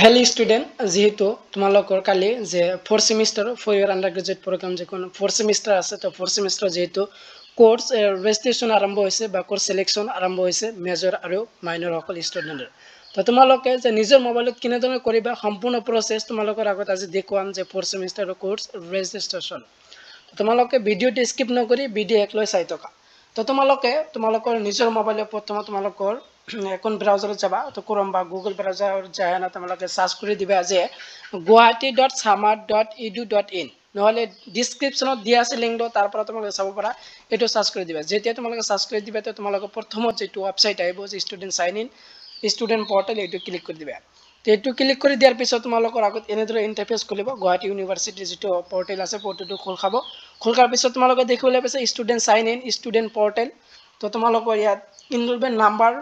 Hello student, যেহেতু তোমালোকৰ কালি যে 4 সেমিস্টাৰ 4 ইয়াৰ আন্ডাৰ গ্ৰেজুৱেট প্ৰগ্ৰাম যে কোন 4 সেমিস্টাৰ আছে তো 4 সেমিস্টাৰ যেহেতু কোৰ্স ৰেজিষ্ট্ৰেচন আৰম্ভ হৈছে বা কোৰ্স সিলেকশন আৰম্ভ হৈছে মেজৰ আৰু মাইনৰ সকল ষ্টুডেন্টৰ তো তোমালোকে যে নিজৰ মোবাইলত কিনেধৰণে কৰিবা সম্পূৰ্ণ প্ৰসেস তোমালোকৰ আগত আজি দেখুৱাম যে 4 সেমিস্টাৰৰ কোৰ্স ৰেজিষ্ট্ৰেচন তোমালোকে ভিডিওটি স্কিপ নকৰি ভিডিও একলৈ চাই থকা তো তোমালোকৰ নিজৰ মোবাইলৰ প্ৰথম তোমালোকৰ এখন ব্ৰাউজাৰত যাবা তো ক্ৰোম বা গুগল ব্ৰাউজাৰ যায় না তোমালোকে সাৰ্চ কৰি দিবা যে guwahati.samart.edu.in নহলে ডেসক্ৰিপশনত দিয়া আছে লিংকটো তাৰ পৰা তোমালোকে চাব পাৰা এটো সাৰ্চ কৰি দিবা যেতিয়া তোমালোকে সাৰ্চ কৰি দিবা তো তোমালোকৰ প্ৰথমত যেটো ওয়েবসাইট আহিব যে স্টুডেন্ট সাইন ইন স্টুডেন্ট পোৰ্টাল এটো ক্লিক কৰি দিবা তো এটো ক্লিক কৰি দিয়াৰ পিছত তোমালোকৰ আগত এনেদৰে ইন্টাৰফেস খুলিব গুৱাহাটী ইউনিভাৰ্সিটি যেটো পোৰ্টাল আছে পোৰ্টালটো খোল খাব খোল খাৰ পিছত তোমালোকে দেখিবলৈ পাইছে স্টুডেন্ট সাইন ইন স্টুডেন্ট পোৰ্টাল তো তোমালোকৰ ইয়াত ইনৰোলমেন্ট নাম্বাৰ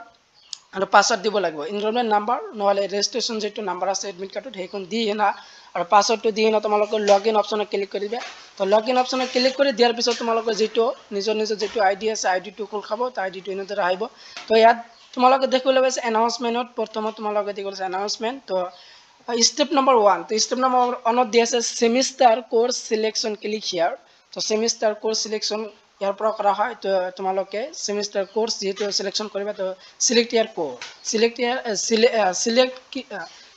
আৰু পাসওয়াৰ্ড দিব লাগিব এনৰোলমেন্ট নাম্বাৰ নহলে ৰেজিস্ট্ৰেশন যেটো নাম্বাৰ আছে এডমিট কাৰ্ডত হেকন দি না আৰু পাসওয়াৰ্ডটো দি না তোমালোকৰ লগইন অপশনত ক্লিক কৰি দিবা তো লগইন অপশনত ক্লিক কৰি দিয়াৰ পিছত তোমালোকৰ যেটো নিজৰ যেটো আইডি আছে আইডিটো খোল খাব তো আইডিটো এনেদৰে আহিব তো ইয়াত তোমালোকে দেখিবলৈ পাইছে এনাউন্সমেন্টত প্ৰথমত তোমালোকে দেখিবলৈ এনাউন্সমেন্ট তো স্টেপ নাম্বার 1 তো স্টেপ নাম্বার 1 ত দি আছে semester course selection click here তো সেমিস্টার কোর্স সিলেকশন ইয়াৰ পৰা কৰা হয় তো তোমালোকে সেমিস্টাৰ কোৰ্স যেটো সিলেকশন কৰিবা তো সিলেক্ট ইয়াৰ কোৰ্স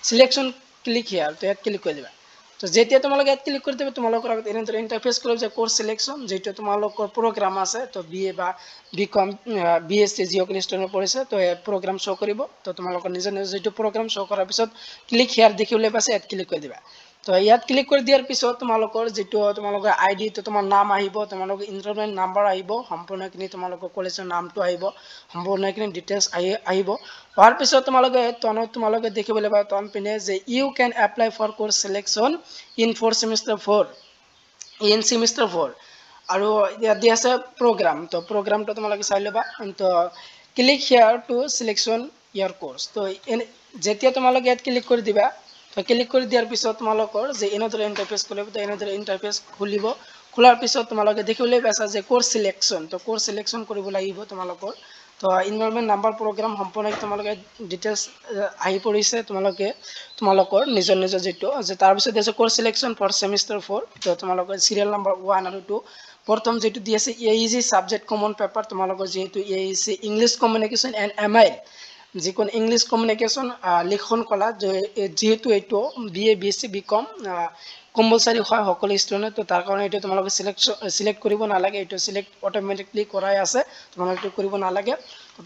সিলেকশন ক্লিক হিয়াৰ তো ইয়াত ক্লিক কৰি দিবা তো যেতিয়া তোমালোকে ইয়াত ক্লিক কৰি দিবা তোমালোকৰ আগত এনেদৰে ইন্টাৰফেস খুলিব যে কোৰ্স সিলেকশন যেটো তোমালোকৰ প্ৰগ্ৰাম আছে তো বিএ বা বিকম বিএসসি জিঅগ্ৰাফি ষ্টুডেন্ট পৰিছে তো এই প্ৰগ্ৰাম শো কৰিব তো তোমালোকৰ নিজৰ যেটো প্ৰগ্ৰাম শো কৰাৰ পিছত ক্লিক হিয়াৰ দেখিবলৈ পাছে ইয়াত ক্লিক কৰি দিবা তো ইয়াত ক্লিক কৰি দিয়াৰ পিছত তোমালোকৰ যেটো তোমালোকৰ আইডি তো তোমাৰ নাম আহিব তোমালোকৰ এনৰোলমেন্ট নাম্বাৰ আহিব সম্পূৰ্ণখিনি তোমালোকৰ কলেজৰ নামটো আহিব সম্পূৰ্ণখিনি ডিটেইলছ আহিব হোৱাৰ পিছত তোমালোকে দেখিবলৈ পাবা তন পিনে যে you can apply for course selection in 4 semester 4 in semester 4 আৰু ইয়াত দি আছে প্ৰগ্ৰাম তো প্ৰগ্ৰামটো তোমালোকে চাই লবা তো ক্লিক হিয়াৰ টু সিলেকশন ইয়াৰ কোৰ্স তো যেতিয়া তোমালোকে ইয়াত ক্লিক কৰি দিবা তো ক্লিক কৰি দিয়াৰ পিছত তোমালোকৰ যে এনেদৰে ইন্টাৰফেস খুলিব তো এনেদৰে ইন্টাৰফেস খুলিব খোলাৰ পিছত তোমালোকে দেখিবলৈ পাইছা যে কোৰ্স সিলেকশন তো কোৰ্স সিলেকশন কৰিব লাগিব তোমালোকৰ তো এনৰোলমেন্ট নাম্বাৰ প্ৰগ্ৰাম সম্পূৰ্ণ তোমালোকে ডিটেইলছ আহি পৰিছে তোমালোকৰ নিজৰ যেটো যে তাৰ পিছত আছে কোৰ্স সিলেকশন ফৰ সেমিস্টাৰ 4 তো তোমালোকৰ সিৰিয়াল নাম্বাৰ 1 আৰু 2 প্ৰথম যেটো দি আছে এইজি সাবজেক্ট কমন পেপাৰ তোমালোকৰ যেটো এইজি ইংলিশ কমিউনিকেশন এন্ড এমআইএল যিকোন ইংলিশ কমিউনিকেশন লিখন কলা যেহেতু এইটো বিএ বিএসসি বিকম কম্পালসারি হয় সকল স্টুডেন্ট তো তাৰ কাৰণে এইটো তোমালোকে সিলেক্ট কৰিব নালাগে এইটো সিলেক্ট অটোমেটিকলি কৰাই আছে তোমালোকে কৰিব নালাগে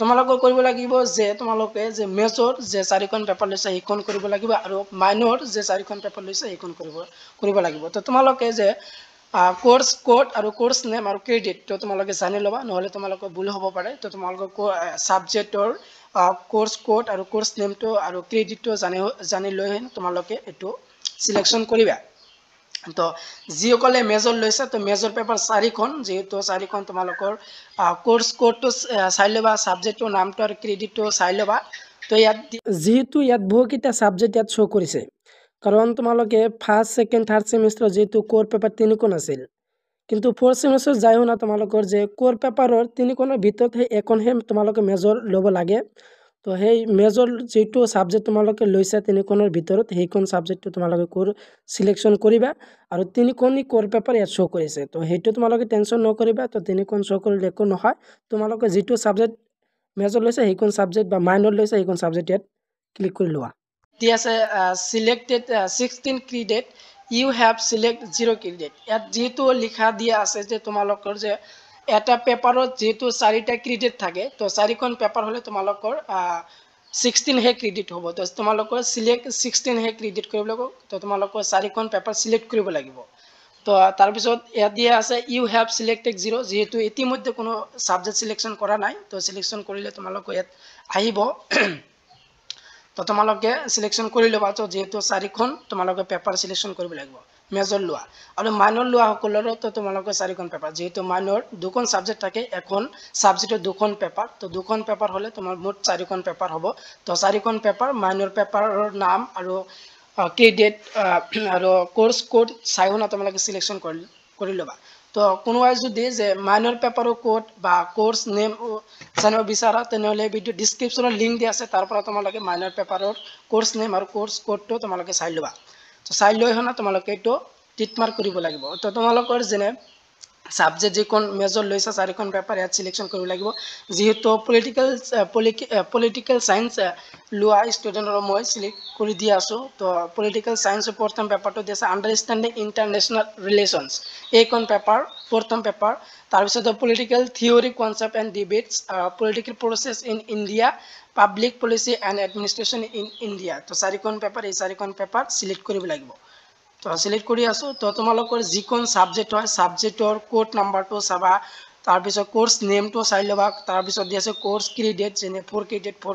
তোমালোকে কৰিব লাগিব যে তোমালোকে যে মেজৰ যে 4খন পেপাৰ লৈছে এইখন কৰিব লাগিব আৰু মাইনৰ যে 4খন পেপাৰ লৈছে এইখন কৰিব লাগিব তো তোমালোকে যে কোৰ্স কোড আৰু কোৰ্স নেম আৰু ক্ৰেডিট তো তোমালোকে জানি লবা নহলে তোমালোকৰ ভুল হ'ব পাৰে তো তোমালোকৰ সাবজেক্টৰ কোৰ্স কোড আৰু কোৰ্স নেমটো আৰু ক্ৰেডিটটো জানি লৈ তোমালোকে এটো সিলেকশন কৰিবা তো যিসকলে মেজৰ লৈছে তো মেজৰ পেপাৰ 4খন যেহেতু 4খন তোমালোকৰ কোৰ্স কোডটো চাই লবা সাবজেক্টৰ নামটো আৰু ক্ৰেডিটটো চাই লবা তো ইয়াত যেহেতু ইয়াত বহুকিটা সাবজেক্ট ইয়াত শো কৰিছে কাৰণ তোমালোকে ফাৰ্স্ট সেকেন্ড থাৰ্ড সেমিস্টাৰ যেহেতু কোৰ পেপাৰ 3খন আছিল কিন্তু 4 সেমিস্টাৰ যায়ও না তোমালোকৰ যে কোৰ পেপাৰৰ 3খনৰ ভিতৰত এখনহে তোমালোকে মেজৰ ল'ব লাগে তো সেই মেজৰ যেটো সাবজেক্ট তোমালোকে লৈছা 3খনৰ ভিতৰত সেইখন সাবজেক্টটো তোমালোকে কোৰ সিলেকশন কৰিবা আৰু 3খনি কোৰ পেপাৰ ইয়াত শো কৰিছে তো হেটো তোমালোকে টেনশন নকৰিবা তো 3খন শো কৰিলে একো নহয় তোমালোকে যেটো সাবজেক্ট মেজৰ লৈছা সেইখন সাবজেক্ট বা মাইনৰ লৈছা সেইখন সাবজেক্ট ইয়াত ক্লিক কৰি লোৱা দি আছে selected 16 credit you have select 0 credit ইয়াত যেহেতু লিখা দিয়া আছে যে তোমালোকৰ যে এটা পেপাৰত যেহেতু 4টা ক্ৰেডিট থাকে তো 4খন পেপাৰ হলে তোমালোকৰ 16 হে ক্ৰেডিট হ'ব তো তোমালোকৰ সিলেক্ট 16 হে ক্ৰেডিট কৰিব লাগিব তো তোমালোকৰ 4খন পেপাৰ সিলেক্ট কৰিব লাগিব তো তাৰ পিছত ইয়াত দিয়া আছে ইউ হ্যাভ সিলেক্টেড 0 যেহেতু ইতিমধ্যে কোনো সাবজেক্ট সিলেকশন কৰা নাই তো সিলেকশন কৰিলে তোমালোকৰ ইয়াত আহিব তো তোমালোকে সিলেকশন কৰি লবা তো যেহেতু 4খন তোমালোকে পেপাৰ সিলেকশন কৰিব লাগিব মেজৰ লোৱা আৰু মাইনৰ লোৱা সকলৰ তো তোমালোকে 4খন পেপাৰ যেহেতু মাইনৰ দুখন সাবজেক্ট থাকে এখন সাবজেক্টৰ দুখন পেপাৰ তো দুখন পেপাৰ হলে তোমাৰ মোট 4খন পেপাৰ হ'ব তো 4খন পেপাৰ মাইনৰ পেপাৰৰ নাম আৰু ক্ৰেডিট আৰু কোৰ্স কোড চাইও না তোমালোকে সিলেকশন কৰি লবা তো কোনোবাই যদি যে মাইনৰ পেপাৰৰ কোড বা কোৰ্স নেম জানিব বিচাৰা তেনেহ'লে ভিডিঅ' ডিছক্ৰিপশ্যনত লিংক দিয়া আছে, তাৰ পৰা তোমালোকে মাইনৰ পেপাৰৰ কোৰ্স নেম আৰু কোৰ্স কোডটো তোমালোকে চাই ল'বা। তো চাই লৈ হনা তোমালোকে এইটো টিক মাৰ্ক কৰিব লাগিব। তো তোমালোকৰ যেনে সাবজেক্ট যিখন মেজৰ লৈছা 4খন পেপাৰ ইয়াত সিলেকশ্যন কৰিব লাগিব। যেহেতু পলিটিকেল সায়েন্স লোৱা ষ্টুডেণ্টৰ মই সিলেক্ট কৰি দি আছোঁ। তো পলিটিকেল সায়েন্সৰ প্ৰথম পেপাৰটো দিছে আণ্ডাৰষ্টেণ্ডিং ইণ্টাৰনেশ্যনেল ৰিলেশ্যনছ, এইখন পেপাৰ প্ৰথম পেপাৰ। তাৰপিছত political theory concept and debates, political process in India, public policy and administration in India. তো 4খন পেপাৰ, এই 4খন পেপাৰ সিলেক্ট কৰিব লাগিব। তো সিলেক্ট কৰি আছোঁ। তো তোমালোকৰ যিখন সাবজেক্ট হয় সাবজেক্টৰ কোড নাম্বাৰটো চাবা, তাৰপিছত কোৰ্স নেমটো চাই ল'বা, তাৰপিছত দি আছে কোৰ্স ক্ৰেডিট, যেনে 4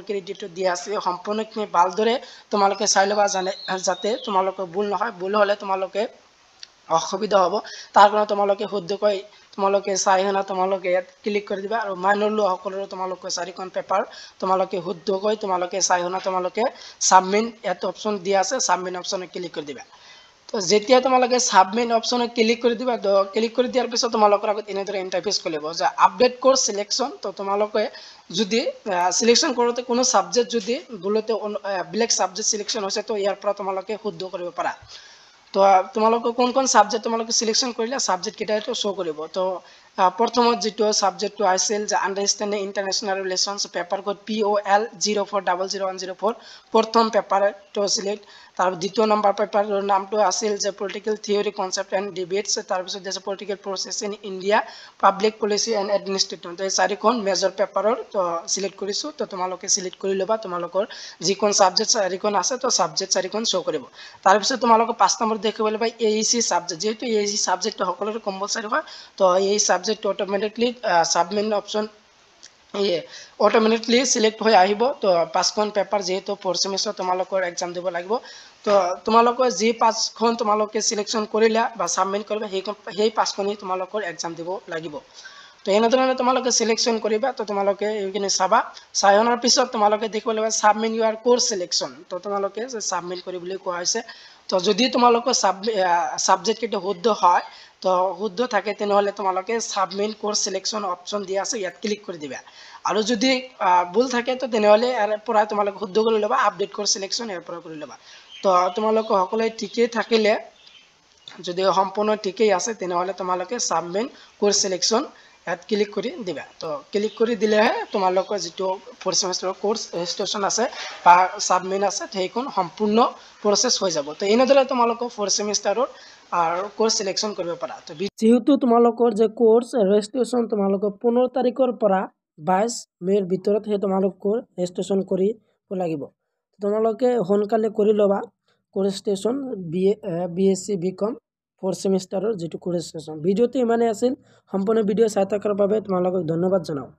ক্ৰেডিট দিয়া আছে। সম্পূৰ্ণখিনি ভালদৰে তোমালোকে চাই ল'বা যাতে তোমালোকৰ ভুল নহয়। ভুল হ'লে তোমালোকে অসুবিধা হ'ব, তাৰ কাৰণে তোমালোকে শুদ্ধকৈ তোমালোকে চাই হনা তোমালোকে ইয়াত ক্লিক কৰি দিবা। আৰু মাইনৰ লোৱাসকলৰো তোমালোকে 4খন পেপাৰ তোমালোকে শুদ্ধকৈ তোমালোকে চাই হনা তোমালোকে সাবমিট ইয়াত অপশ্যন দিয়া আছে, সাবমিট অপশ্যনত ক্লিক কৰি দিবা। তো যেতিয়া তোমালোকে সাবমিট অপশ্যনত ক্লিক কৰি দিবা, তো ক্লিক কৰি দিয়াৰ পিছত তোমালোকৰ আগত এনেদৰে ইণ্টাৰফেচ খুলিব যে আপডেট কোৰ্স সিলেকশ্যন। তো তোমালোকে যদি সিলেকশ্যন কৰোঁতে কোনো সাবজেক্ট যদি ভুলতে বেলেগ সাবজেক্ট সিলেকশ্যন হৈছে, তো ইয়াৰ পৰা তোমালোকে শুদ্ধ কৰিব পাৰা। তো তোমালোকে কোন সাবজেক্ট তোমালোকে সিলেকশ্যন কৰিলে সাবজেক্ট কেইটা এইটো শ্ব' কৰিব। তো প্ৰথমত যেটো সাবজেক্টটো আছিল যে understanding international relations, paper code POL 04000104, প্ৰথম পেপাৰটো সিলেক্ট। তাৰ দ্বিতীয় নম্বৰ পেপাৰৰ নামটো আছিল যে পলিটিকেল থিয়ৰী কনচেপ্ট এণ্ড ডিবেটছ, তাৰপিছত আছে political process in India, public policy and administration. তো এই 4খন মেজৰ পেপাৰৰ তো সিলেক্ট কৰিছোঁ। তো তোমালোকে সিলেক্ট কৰি ল'বা তোমালোকৰ যিখন সাবজেক্ট 4খন আছে, তো সাবজেক্ট 4খন শ্ব' কৰিব। তাৰপিছত তোমালোকে 5 নম্বৰ দেখিব লাগিব AEC সাবজেক্ট, যেহেতু AEC সাবজেক্টটো সকলোৰে কম্পালসাৰী হয়। তো এই subject automatically submit option automatically select হৈ আহিব। তো 5খন পেপাৰ যেহেতু 4th সেমিষ্টাৰ তোমালোকৰ এক্সাম দিব লাগিব। তো তোমালোকৰ যি 5খন তোমালোকে সিলেকশ্যন কৰিলা বা সাবমিট কৰিবা, সেই 5খনেই তোমালোকৰ এক্সাম দিব লাগিব। তো এনেধৰণে তোমালোকে সিলেকশ্যন কৰিবা। তো তোমালোকে এইখিনি চাবা, চাই অনাৰ পিছত তোমালোকে দেখিব লাগিব সাবমিট ইউৰ কোৰ্স সিলেকশ্যন। তো তোমালোকে সাবমিট কৰিবলৈ কোৱা হৈছে। তো যদি তোমালোকৰ সাবজেক্ট কেইটা শুদ্ধ হয়, তো শুদ্ধ থাকে তেনেহ'লে তোমালোকে সাবমিট কোৰ্স সিলেকশ্যন অপশ্যন দিয়া আছে, ইয়াত ক্লিক কৰি দিবা। আৰু যদি ভুল থাকে তো তেনেহ'লে ইয়াৰ পৰা তোমালোকে শুদ্ধ কৰি ল'বা, আপডেট কোৰ্স সিলেকশ্যন ইয়াৰ পৰা কৰি ল'বা। তো তোমালোকে সকলোৱে ঠিকেই থাকিলে, যদি সম্পূৰ্ণ ঠিকেই আছে তেনেহ'লে তোমালোকে সাবমিট কোৰ্স সিলেকশ্যন ইয়াত ক্লিক কৰি দিবা। তো ক্লিক কৰি দিলেহে তোমালোকৰ যিটো 4th সেমিষ্টাৰৰ কোৰ্স ৰেজিষ্ট্ৰেশ্যন আছে বা সাবমিট আছে সেইখন সম্পূৰ্ণ প্ৰচেছ হৈ যাব। তো এনেদৰে তোমালোকৰ 4th সেমিষ্টাৰৰ কোৰ্স সিলেকশ্যন কৰিব পাৰা। তো যেহেতু তোমালোকৰ যে কোৰ্স ৰেজিষ্ট্ৰেশ্যন তোমালোকৰ 15 তাৰিখৰ পৰা 22 মে'ৰ ভিতৰত তোমালোকৰ ৰেজিষ্ট্ৰেশ্যন কৰিব লাগিব। তোমালোকে সোনকালে কৰি ল'বা ৰেজিষ্ট্ৰেশ্যন BSc BCom 4th সেমিষ্টাৰৰ যিটো ৰেজিষ্ট্ৰেশ্যন। ভিডিঅ'টো ইমানেই আছিল। সম্পূৰ্ণ ভিডিঅ' চাই থকাৰ বাবে তোমালোকক ধন্যবাদ জনাওঁ।